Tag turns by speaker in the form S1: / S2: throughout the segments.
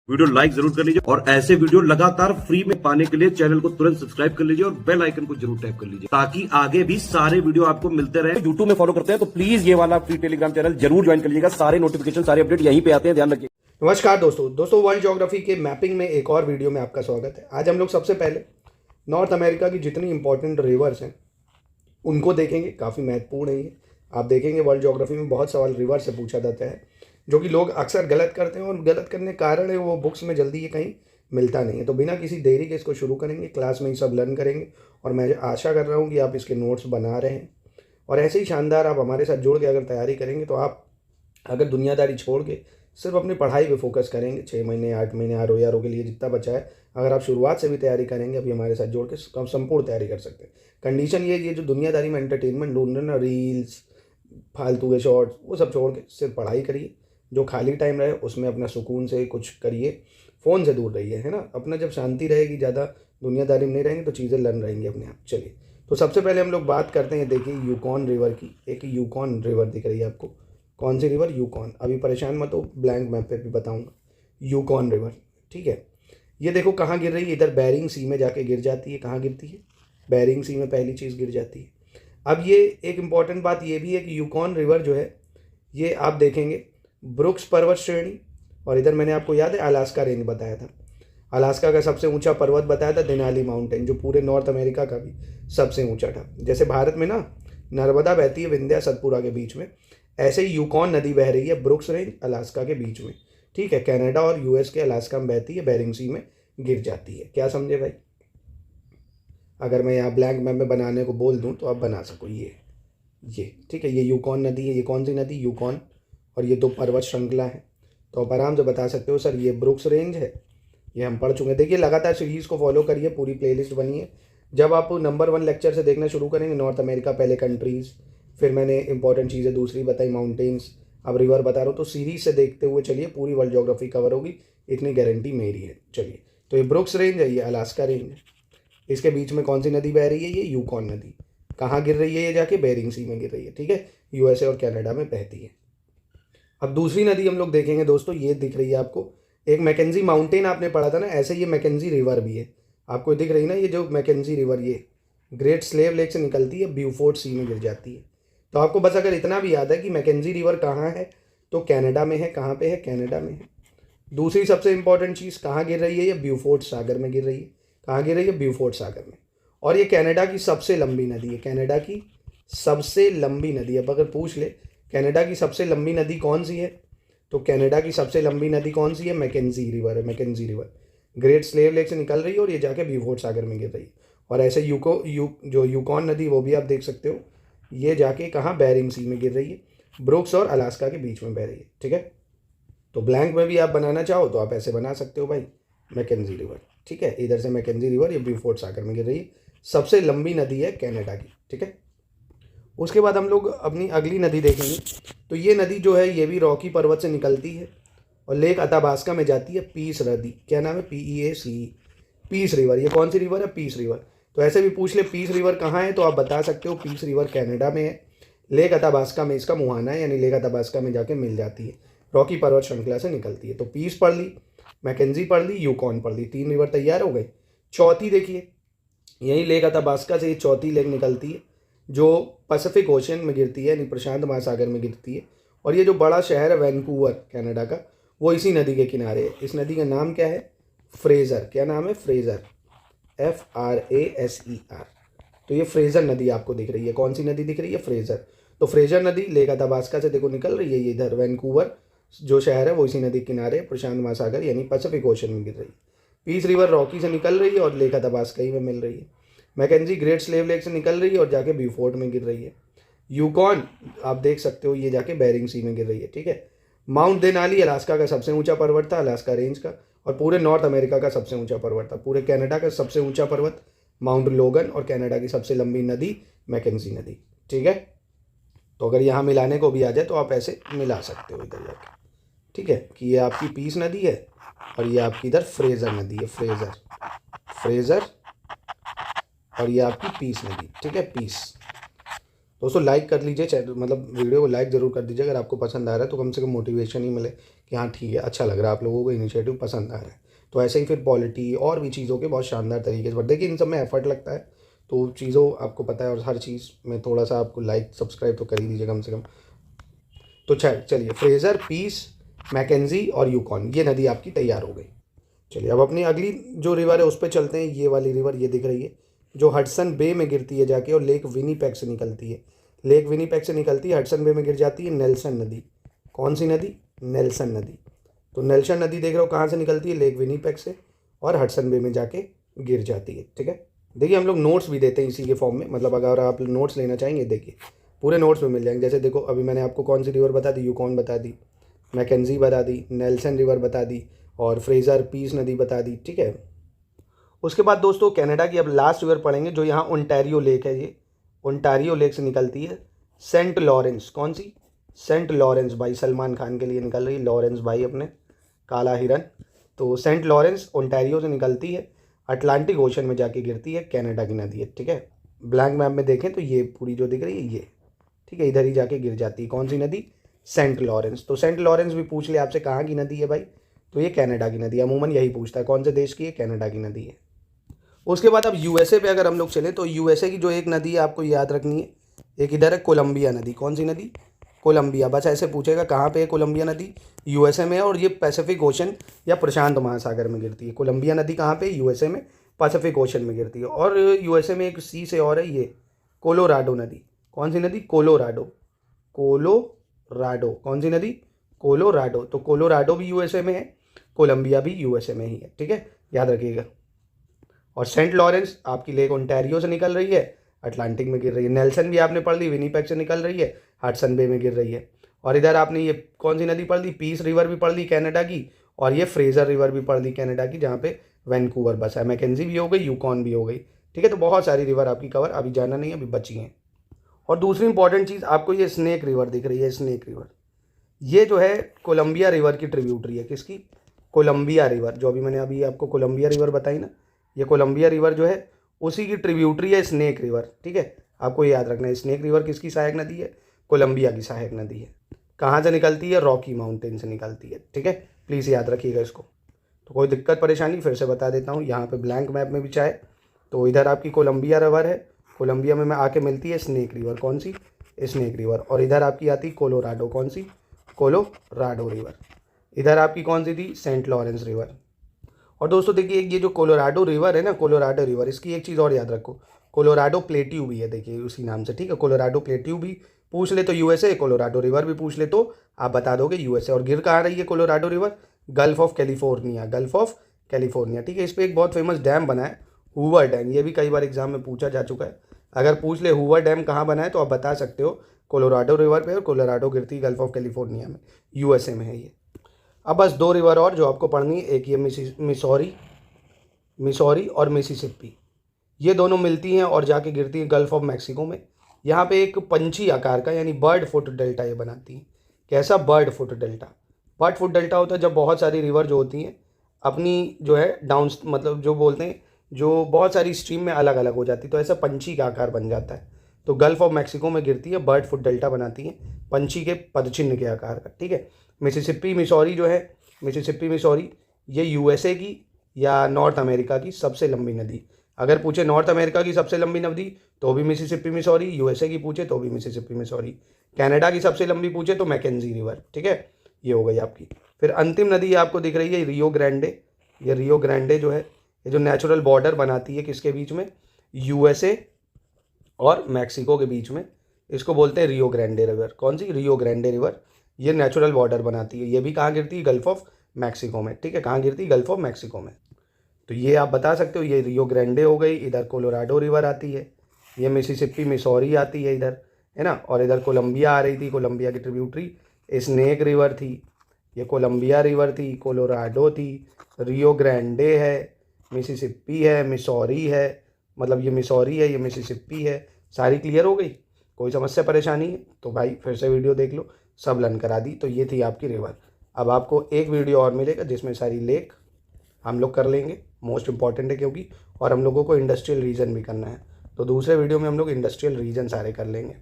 S1: Video like जरूर कर लीजिए और ऐसे वीडियो लगातार फ्री में पाने के लिए चैनल को तुरंत सब्सक्राइब कर लीजिए और बेल आइकन को जरूर टैप कर लीजिए ताकि आगे भी सारे वीडियो आपको मिलते रहे। यूट्यूब में फॉलो करते हैं तो प्लीज ये वाला फ्री टेलीग्राम चैनल जरूर ज्वाइन कर लीजिएगा। सारे नोटिफिकेशन सारे अपडेट यहीं पे आते हैं, ध्यान रखिए।
S2: नमस्कार दोस्तों वर्ल्ड ज्योग्राफी के मैपिंग में एक और वीडियो में आपका स्वागत है। आज हम लोग सबसे पहले नॉर्थ अमेरिका की जितनी इंपॉर्टेंट रिवर्स हैं उनको देखेंगे। काफ़ी महत्वपूर्ण है ये। आप देखेंगे वर्ल्ड ज्योग्राफी में बहुत सवाल रिवर से पूछा जाता है जो कि लोग अक्सर गलत करते हैं और गलत करने का कारण है वो बुक्स में जल्दी ये कहीं मिलता नहीं है। तो बिना किसी देरी के इसको शुरू करेंगे, क्लास में ही सब लर्न करेंगे और मैं आशा कर रहा हूँ कि आप इसके नोट्स बना रहे हैं और ऐसे ही शानदार आप हमारे साथ जुड़ के अगर तैयारी करेंगे तो आप अगर दुनियादारी छोड़ के सिर्फ अपनी पढ़ाई पे फोकस करेंगे 6 महीने 8 महीने आर के लिए जितना बचा है, अगर आप शुरुआत से भी तैयारी करेंगे अभी हमारे साथ जोड़ के आप संपूर्ण तैयारी कर सकते हैं। कंडीशन ये जो दुनियादारी में एंटरटेनमेंट ढूंढ रहे हैं ना, रील्स फालतू के शॉर्ट्स वो सब छोड़ के सिर्फ पढ़ाई करिए। जो खाली टाइम रहे उसमें अपना सुकून से कुछ करिए, फ़ोन से दूर रहिए, है ना। अपना जब शांति रहेगी, ज़्यादा दुनियादारी में नहीं रहेंगे तो चीज़ें लर्न रहेंगी अपने आप। चलिए तो सबसे पहले हम लोग बात करते हैं, देखिए यूकॉन रिवर की। एक यूकॉन रिवर दिख रही है आपको। कौन सी रिवर? यूकॉन। अभी परेशान मत हो, ब्लैंक मैप पे भी बताऊंगा। यूकॉन रिवर, ठीक है। ये देखो कहाँ गिर रही है, इधर बेरिंग सी में जाके गिर जाती है। कहाँ गिरती है? बेरिंग सी में पहली चीज़ गिर जाती है। अब ये एक इम्पॉर्टेंट बात ये भी है कि यूकॉन रिवर जो है ये आप देखेंगे ब्रुक्स पर्वत श्रेणी, और इधर मैंने आपको याद है अलास्का रेंज बताया था। अलास्का का सबसे ऊंचा पर्वत बताया था देनाली माउंटेन, जो पूरे नॉर्थ अमेरिका का भी सबसे ऊंचा था। जैसे भारत में ना नर्मदा बहती है विंध्या सतपुरा के बीच में, ऐसे ही यूकॉन नदी बह रही है ब्रुक्स रेंज अलास्का के बीच में, ठीक है। कनाडा और यूएस के अलास्का में बहती है, बेरिंग सी में गिर जाती है। क्या समझे भाई? अगर मैं यहाँ ब्लैंक मैप में बनाने को बोल दूँ तो आप बना सको। ये ठीक है, ये यूकॉन नदी है। ये कौन सी नदी? यूकॉन। और ये दो पर्वत श्रृंखला है, तो आप आराम से बता सकते हो सर ये ब्रुक्स रेंज है। ये हम पढ़ चुके हैं। देखिए लगातार सीरीज़ को फॉलो करिए, पूरी प्लेलिस्ट बनी है। जब आप नंबर 1 लेक्चर से देखना शुरू करेंगे, नॉर्थ अमेरिका पहले कंट्रीज़, फिर मैंने इंपॉर्टेंट चीज़ें दूसरी बताई माउंटेन्स, अब रिवर बता रहा हूँ, तो सीरीज से देखते हुए चलिए, पूरी वर्ल्ड ज्योग्राफी कवर होगी, इतनी गारंटी मेरी है। चलिए तो ये ब्रुक्स रेंज है, ये अलास्का रेंज है। इसके बीच में कौन सी नदी बह रही है? ये यूकॉन नदी। कहाँ गिर रही है? ये जाके बेरिंग सी में गिर रही है, ठीक है। यूएसए और कनाडा में बहती है। अब दूसरी नदी हम लोग देखेंगे दोस्तों, ये दिख रही है आपको, एक मैकेंजी माउंटेन आपने पढ़ा था ना, ऐसे ये मैकेंजी रिवर भी है। आपको दिख रही ना ये जो मैकेंजी रिवर, ये ग्रेट स्लेव लेक से निकलती है, ब्यूफोर्ट सी में गिर जाती है। तो आपको बस अगर इतना भी याद है कि मैकेंजी रिवर कहाँ है, तो कनाडा में है। कहाँ पे है? कनाडा में है। दूसरी सबसे इंपॉर्टेंट चीज़, कहाँ गिर रही है? ये ब्यूफोर्ट सागर में गिर रही है। कहाँ गिर रही है? ब्यूफोर्ट सागर में। और ये कनाडा की सबसे लंबी नदी है, कनाडा की सबसे लंबी नदी। अब अगर पूछ ले कनाडा की सबसे लंबी नदी कौन सी है, तो कनाडा की सबसे लंबी नदी कौन सी है? मैकेंजी रिवर है। Mackenzie river Great Slave Lake से निकल रही है और ये जाके ब्यूफोर्ट सागर में गिर रही है। और ऐसे जो यूकॉन नदी वो भी आप देख सकते हो, ये जाके कहाँ? बेरिंग सी में गिर रही है, ब्रुक्स और अलास्का के बीच में बह रही है, ठीक है। तो ब्लैंक में भी आप बनाना चाहो तो आप ऐसे बना सकते हो भाई, मैकेंजी रिवर, ठीक है। इधर से मैकेंजी रिवर, ये ब्यूफोर्ट सागर में गिर रही है, सबसे लंबी नदी है कनाडा की, ठीक है। उसके बाद हम लोग अपनी अगली नदी देखेंगे। तो ये नदी जो है ये भी रॉकी पर्वत से निकलती है और लेक अथाबास्का में जाती है। पीस नदी, क्या नाम है? PEACE, Peace river. ये कौन सी रिवर है? Peace river. तो ऐसे भी पूछ ले पीस रिवर कहाँ है, तो आप बता सकते हो पीस रिवर कनाडा में है, लेक अथाबास्का में इसका मुहाना है, यानी लेक अथाबास्का में जाके मिल जाती है, रॉकी पर्वत श्रृंखला से निकलती है। तो पीस पढ़ ली, मैकेंजी पढ़ ली, यूकॉन पढ़ ली, 3 रिवर तैयार हो गए। चौथी देखिए, यही लेक अथाबास्का से ये चौथी लेक निकलती है जो पैसिफिक ओशन में गिरती है, यानी प्रशांत महासागर में गिरती है। और ये जो बड़ा शहर है वैंकूवर कनाडा का, वो इसी नदी के किनारे है। इस नदी का नाम क्या है? फ्रेज़र। क्या नाम है? Fraser, FRASER। तो ये फ्रेज़र नदी आपको दिख रही है। कौन सी नदी दिख रही है? फ्रेज़र। तो फ्रेज़र नदी लेक अथाबास्का से देखो निकल रही है, ये इधर वैंकूवर जो शहर है वो इसी नदी किनारे, प्रशांत महासागर यानी पैसिफिक ओशन में गिर रही है। पीस रिवर रॉकी से निकल रही है और लेक अथाबास्का ही में मिल रही है। मैकेंजी ग्रेट स्लेव लेक से निकल रही है और जाके ब्यूफोर्ट में गिर रही है। यूकॉन आप देख सकते हो, ये जाके बेरिंग सी में गिर रही है, ठीक है। माउंट देनाली अलास्का का सबसे ऊंचा पर्वत था, अलास्का रेंज का, और पूरे नॉर्थ अमेरिका का सबसे ऊंचा पर्वत था। पूरे कनाडा का सबसे ऊंचा पर्वत माउंट लोगन, और कनाडा की सबसे लंबी नदी मैकेंजी नदी, ठीक है। तो अगर यहाँ मिलाने को भी आ जाए तो आप ऐसे मिला सकते हो इधर जाके, ठीक है, कि ये आपकी पीस नदी है और ये आपकी इधर फ्रेज़र नदी है, फ्रेज़र, और ये आपकी पीस नदी, ठीक है, पीस। दोस्तों लाइक कर लीजिए, मतलब वीडियो को लाइक ज़रूर कर दीजिए अगर आपको पसंद आ रहा है, तो कम से कम मोटिवेशन ही मिले कि हाँ ठीक है, अच्छा लग रहा है, आप लोगों को इनिशिएटिव पसंद आ रहा है। तो ऐसे ही फिर पॉलिटी और भी चीज़ों के बहुत शानदार तरीके से बढ़, देखिए इन सब में एफर्ट लगता है, तो चीज़ों आपको पता है, और हर चीज़ में थोड़ा सा आपको लाइक सब्सक्राइब तो कर ही दीजिए कम से कम। तो चलिए, फ्रेज़र, पीस, मैकेंजी और यूकॉन, ये नदी आपकी तैयार हो गई। चलिए अब अपनी अगली जो रिवर है उस पर चलते हैं। ये वाली रिवर ये दिख रही है, जो हडसन बे में गिरती है जाके और लेक विनीपेग से निकलती है। लेक विनीपेग से निकलती है, हडसन बे में गिर जाती है नेल्सन नदी। कौन सी नदी? नेल्सन नदी। तो नेल्सन नदी देख रहे हो कहाँ से निकलती है? लेक विनीपेग से, और हडसन बे में जाके गिर जाती है। ठीक है, देखिए हम लोग नोट्स भी देते हैं इसी के फॉर्म में, मतलब अगर आप नोट्स लेना चाहेंगे देखिए पूरे नोट्स में मिल जाएंगे। जैसे देखो अभी मैंने आपको कौन सी रिवर बता दी, यूकॉन बता दी, मैकेंजी बता दी, नेल्सन रिवर बता दी, और फ्रेज़र पीस नदी बता दी। ठीक है, उसके बाद दोस्तों कनाडा की अब लास्ट रिवर पढ़ेंगे, जो यहाँ ओंटारियो लेक है। ये ओंटारियो लेक से निकलती है सेंट लॉरेंस। कौन सी? सेंट लॉरेंस भाई, सलमान खान के लिए निकल रही लॉरेंस भाई अपने काला हिरन। तो सेंट लॉरेंस ओंटारियो से निकलती है, अटलांटिक ओशन में जाके गिरती है, कनाडा की नदी है। ठीक है, ब्लैंक मैप में देखें तो ये पूरी जो दिख रही है ये, ठीक है, इधर ही जाके गिर जाती है। कौन सी नदी? Saint Lawrence. तो सेंट लॉरेंस भी पूछ ले आपसे कहाँ की नदी है भाई, तो ये कनाडा की नदी है। अमूमन यही पूछता है कौन से देश की है, कनाडा की नदी है। उसके बाद अब यूएसए पे अगर हम लोग चले तो यूएसए की जो एक नदी है आपको याद रखनी है, एक इधर है कोलंबिया नदी। कौन सी नदी? कोलंबिया। बस ऐसे पूछेगा कहाँ पे है कोलंबिया नदी, यूएसए में है, और ये पैसिफिक ओशन या प्रशांत महासागर में गिरती है। कोलंबिया नदी कहाँ पे? यूएसए में, पैसिफिक ओशन में गिरती है। और यूएसए में एक सी से और है, ये कोलोराडो नदी। कौन सी नदी? कोलोराडो। कोलोराडो। कौन सी नदी? कोलोराडो। तो कोलोराडो भी यूएसए में है, कोलंबिया भी यूएसए में ही है। ठीक है, याद रखिएगा। और सेंट लॉरेंस आपकी लेक ओंटारियो से निकल रही है, अटलांटिक में गिर रही है। नेल्सन भी आपने पढ़ ली, विनीपेग से निकल रही है, हडसन बे में गिर रही है। और इधर आपने ये कौन सी नदी पढ़ ली? पीस रिवर भी पढ़ ली कनाडा की, और ये फ्रेज़र रिवर भी पढ़ ली कनाडा की, जहाँ पे वैंकूवर बसा है। मैकेंजी भी हो गई, यूकॉन भी हो गई। ठीक है, तो बहुत सारी रिवर आपकी कवर अभी जाना नहीं है, अभी बची हैं। और दूसरी इंपॉर्टेंट चीज़ आपको ये स्नेक रिवर दिख रही है, स्नेक रिवर, ये जो है कोलंबिया रिवर की ट्रिब्यूटरी है। किसकी? Columbia river. जो अभी आपको कोलंबिया रिवर बताई ना, ये कोलंबिया रिवर जो है उसी की ट्रिब्यूटरी है स्नेक रिवर। ठीक है, आपको ये याद रखना है, स्नेक रिवर किसकी सहायक नदी है? कोलंबिया की सहायक नदी है। कहाँ से निकलती है? रॉकी माउंटेन से निकलती है। ठीक है, प्लीज़ याद रखिएगा इसको। तो कोई दिक्कत परेशानी फिर से बता देता हूँ, यहाँ पे ब्लैंक मैप में भी चाहे तो इधर आपकी कोलंबिया रिवर है, कोलंबिया में आके मिलती है स्नेक रिवर। कौन सी? Snake river. और इधर आपकी आती कोलोराडो। कौन सी? Colorado river. इधर आपकी कौन सी थी? Saint Lawrence river. और दोस्तों देखिए ये जो कोलोराडो रिवर है ना, कोलोराडो रिवर, इसकी एक चीज़ और याद रखो, कोलोराडो प्लेट्यू भी है, देखिए उसी नाम से। ठीक है, कोलोराडो प्लेट्यू भी पूछ ले तो यूएसए, कोलोराडो रिवर भी पूछ ले तो आप बता दोगे यूएसए। और गिर कहाँ रही है Colorado river? Gulf of California, gulf of California. ठीक है, इस पर एक बहुत फेमस डैम बना है, हूवर डैम। ये भी कई बार एग्जाम में पूछा जा चुका है। अगर पूछ ले हूवर डैम कहाँ बना है तो आप बता सकते हो कोलोराडो रिवर पे, और कोलोराडो गिरती है गल्फ ऑफ कैलिफोर्निया में, यूएसए में है ये। अब बस दो रिवर और जो आपको पढ़नी है, एक ये मिसौरी और मिसिसिपी। ये दोनों मिलती हैं और जाके गिरती है गल्फ ऑफ मैक्सिको में। यहाँ पे एक पंछी आकार का यानी बर्ड फुट डेल्टा ये बनाती है। कैसा? Bird foot delta. Bird foot delta होता है जब बहुत सारी रिवर जो होती हैं अपनी जो है डाउन, मतलब जो बोलते हैं जो बहुत सारी स्ट्रीम में अलग अलग हो जाती है, तो ऐसा पंछी का आकार बन जाता है। तो गल्फ ऑफ मैक्सिको में गिरती है, बर्ड फुट डेल्टा बनाती है, पंछी के पदचिन्ह के आकार का। ठीक है, मिसिसिपी मिसौरी जो है, मिसिसिपी मिसौरी, ये यूएसए की या नॉर्थ अमेरिका की सबसे लंबी नदी। अगर पूछे नॉर्थ अमेरिका की सबसे लंबी नदी तो भी मिसिसिपी मिसौरी, यूएसए की पूछे तो भी मिसिसिपी मिसौरी, कनाडा की सबसे लंबी पूछे तो मैकेंजी रिवर। ठीक है, ये हो गई आपकी। फिर अंतिम नदी आपको दिख रही है रियो ग्रैंडे। ये रियो ग्रैंडे जो है, ये जो नेचुरल बॉर्डर बनाती है किसके बीच में? यूएसए और मैक्सिको के बीच में, इसको बोलते हैं रियो ग्रैंडे रिवर। कौन सी? रियो ग्रैंडे रिवर। ये नेचुरल बॉर्डर बनाती है। ये भी कहाँ गिरती है? गल्फ ऑफ मैक्सिको में। ठीक है, कहाँ गिरती है? गल्फ ऑफ मैक्सिको में। तो ये आप बता सकते हो, ये रियो ग्रैंडे हो गई, इधर कोलोराडो रिवर आती है, ये मिसिसिपी मिसौरी आती है इधर, है ना, और इधर कोलंबिया आ रही थी, कोलंबिया की ट्रिब्यूटरी स्नेक रिवर थी, ये कोलंबिया रिवर थी, कोलोराडो थी, रियो ग्रैंडे है, मिसिसिपी है, मिसौरी है, मतलब ये मिसौरी है, ये मिसिसिपी है। सारी क्लियर हो गई? कोई समस्या परेशानी है तो भाई फिर से वीडियो देख लो, सब लर्न करा दी। तो ये थी आपकी रिवर। अब आपको एक वीडियो और मिलेगा जिसमें सारी लेक हम लोग कर लेंगे, मोस्ट इंपॉर्टेंट है क्योंकि, और हम लोगों को इंडस्ट्रियल रीजन भी करना है, तो दूसरे वीडियो में हम लोग इंडस्ट्रियल रीजन सारे कर लेंगे।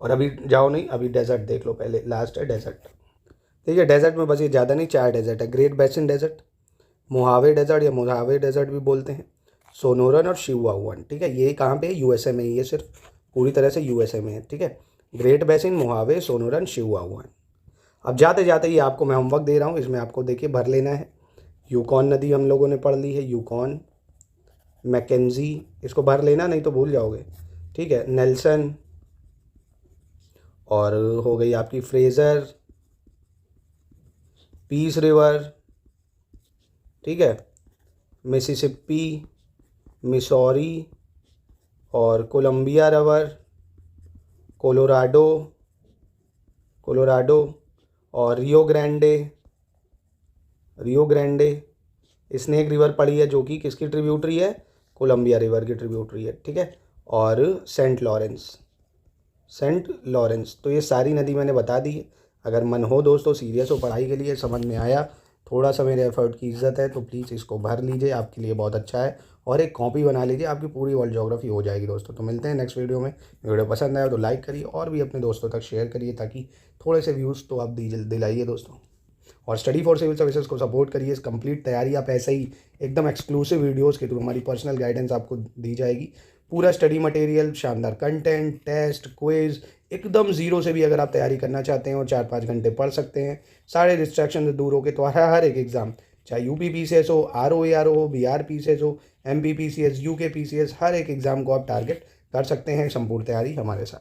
S2: और अभी जाओ नहीं, अभी डेजर्ट देख लो पहले, लास्ट है डेजर्ट। देखिए डेजर्ट में बस ये ज़्यादा नहीं, 4 डेजर्ट है। Great Basin desert, Mojave desert या मोहावे डेजर्ट भी बोलते हैं, सोनोरन और शिहुआहुआन। ठीक है, ये कहाँ पे है? यूएसए में ही है, सिर्फ पूरी तरह से यूएसए में है। ठीक है, ग्रेट बेसिन, मोहावे, सोनोरन, शिहुआहुआन। अब जाते जाते ये आपको मैं होमवर्क दे रहा हूँ, इसमें आपको देखिए भर लेना है। यूकॉन नदी हम लोगों ने पढ़ ली है, यूकॉन, मैकेंजी, इसको भर लेना नहीं तो भूल जाओगे। ठीक है, नेल्सन, और हो गई आपकी फ्रेज़र, पीस रिवर, ठीक है, मिसिसिपी, मिसौरी, और कोलंबिया रिवर, कोलोराडो, कोलोराडो, और रियो ग्रैंडे, रियो ग्रैंडे। स्नेक रिवर पड़ी है जो कि किसकी ट्रिब्यूटरी है? कोलंबिया रिवर की ट्रिब्यूटरी है। ठीक है, और सेंट लॉरेंस, सेंट लॉरेंस। तो ये सारी नदी मैंने बता दी है। अगर मन हो दोस्तों, सीरियस हो पढ़ाई के लिए, समझ में आया, थोड़ा सा मेरे एफर्ट की इज्जत है, तो प्लीज़ इसको भर लीजिए, आपके लिए बहुत अच्छा है। और एक कॉपी बना लीजिए, आपकी पूरी वर्ल्ड ज्योग्राफी हो जाएगी दोस्तों। तो मिलते हैं नेक्स्ट वीडियो में। वीडियो पसंद आया तो लाइक करिए और भी अपने दोस्तों तक शेयर करिए, ताकि थोड़े से व्यूज़ तो आप दिलाइए दोस्तों। और स्टडी फॉर सिविल सर्विसेज को सपोर्ट करिए। इस कंप्लीट तैयारी आप ऐसे ही एकदम एक्सक्लूसिव वीडियोस के थ्रू, हमारी पर्सनल गाइडेंस आपको दी जाएगी। पूरा स्टडी मटेरियल, शानदार कंटेंट, टेस्ट, क्विज, एकदम ज़ीरो से भी अगर आप तैयारी करना चाहते हैं और 4-5 घंटे पढ़ सकते हैं सारे डिस्ट्रैक्शन से दूर होकर, तो हर एक एग्ज़ाम, चाहे UP PCS हो, ROARO हो, BR PCS हो, MP PCS, UK PCS, हर एक एग्ज़ाम को आप टारगेट कर सकते हैं संपूर्ण तैयारी हमारे साथ।